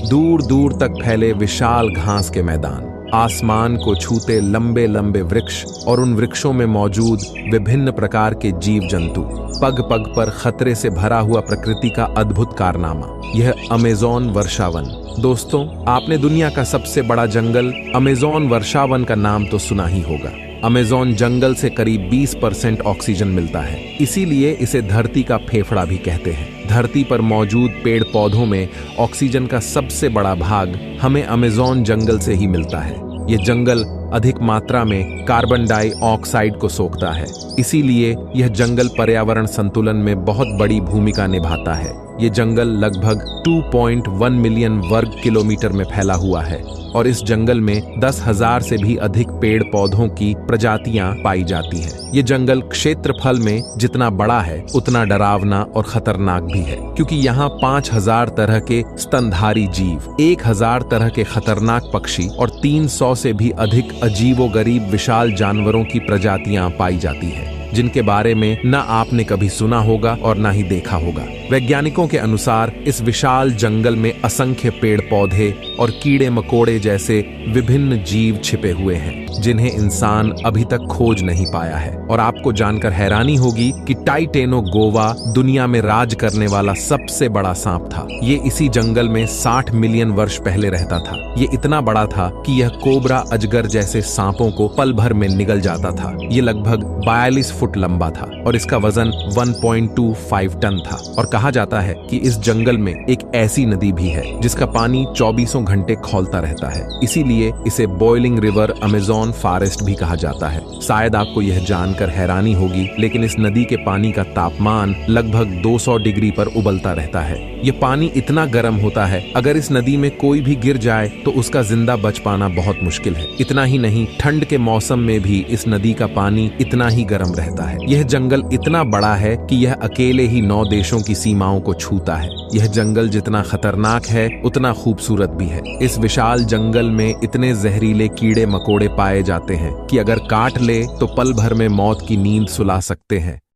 दूर दूर तक फैले विशाल घास के मैदान, आसमान को छूते लंबे लंबे वृक्ष और उन वृक्षों में मौजूद विभिन्न प्रकार के जीव जंतु, पग पग पर खतरे से भरा हुआ प्रकृति का अद्भुत कारनामा, यह अमेज़न वर्षावन। दोस्तों, आपने दुनिया का सबसे बड़ा जंगल अमेज़न वर्षावन का नाम तो सुना ही होगा। अमेज़न जंगल से करीब 20% ऑक्सीजन मिलता है, इसीलिए इसे धरती का फेफड़ा भी कहते हैं। धरती पर मौजूद पेड़ पौधों में ऑक्सीजन का सबसे बड़ा भाग हमें अमेज़न जंगल से ही मिलता है। ये जंगल अधिक मात्रा में कार्बन डाइऑक्साइड को सोखता है, इसीलिए यह जंगल पर्यावरण संतुलन में बहुत बड़ी भूमिका निभाता है। ये जंगल लगभग 2.1 मिलियन वर्ग किलोमीटर में फैला हुआ है और इस जंगल में 10,000 से भी अधिक पेड़ पौधों की प्रजातियां पाई जाती हैं। ये जंगल क्षेत्रफल में जितना बड़ा है उतना डरावना और खतरनाक भी है, क्योंकि यहाँ 5,000 तरह के स्तनधारी जीव, 1,000 तरह के खतरनाक पक्षी और 300 से भी अधिक अजीबोगरीब विशाल जानवरों की प्रजातियां पाई जाती है, जिनके बारे में न आपने कभी सुना होगा और न ही देखा होगा। वैज्ञानिकों के अनुसार इस विशाल जंगल में असंख्य पेड़ पौधे और कीड़े मकोड़े जैसे विभिन्न जीव छिपे हुए हैं, जिन्हें इंसान अभी तक खोज नहीं पाया है। और आपको जानकर हैरानी होगी कि टाइटेनोगोवा दुनिया में राज करने वाला सबसे बड़ा सांप था। ये इसी जंगल में 60 मिलियन वर्ष पहले रहता था। ये इतना बड़ा था कि यह कोबरा अजगर जैसे सांपों को पल भर में निगल जाता था। ये लगभग 42 फुट लंबा था और इसका वजन 1.25 टन था। और कहा जाता है कि इस जंगल में एक ऐसी नदी भी है जिसका पानी 24 घंटे खौलता रहता है, इसीलिए इसे बॉइलिंग रिवर अमेज़न फॉरेस्ट भी कहा जाता है। शायद आपको यह जानकर हैरानी होगी, लेकिन इस नदी के पानी का तापमान लगभग 200 डिग्री पर उबलता रहता है। ये पानी इतना गर्म होता है, अगर इस नदी में कोई भी गिर जाए तो उसका जिंदा बच पाना बहुत मुश्किल है। इतना ही नहीं, ठंड के मौसम में भी इस नदी का पानी इतना ही गर्म रहता है। यह जंगल इतना बड़ा है कि यह अकेले ही 9 देशों की सीमाओं को छूता है। यह जंगल जितना खतरनाक है उतना खूबसूरत भी है। इस विशाल जंगल में इतने जहरीले कीड़े मकोड़े पाए जाते हैं कि अगर काट ले तो पल भर में मौत की नींद सुला सकते हैं।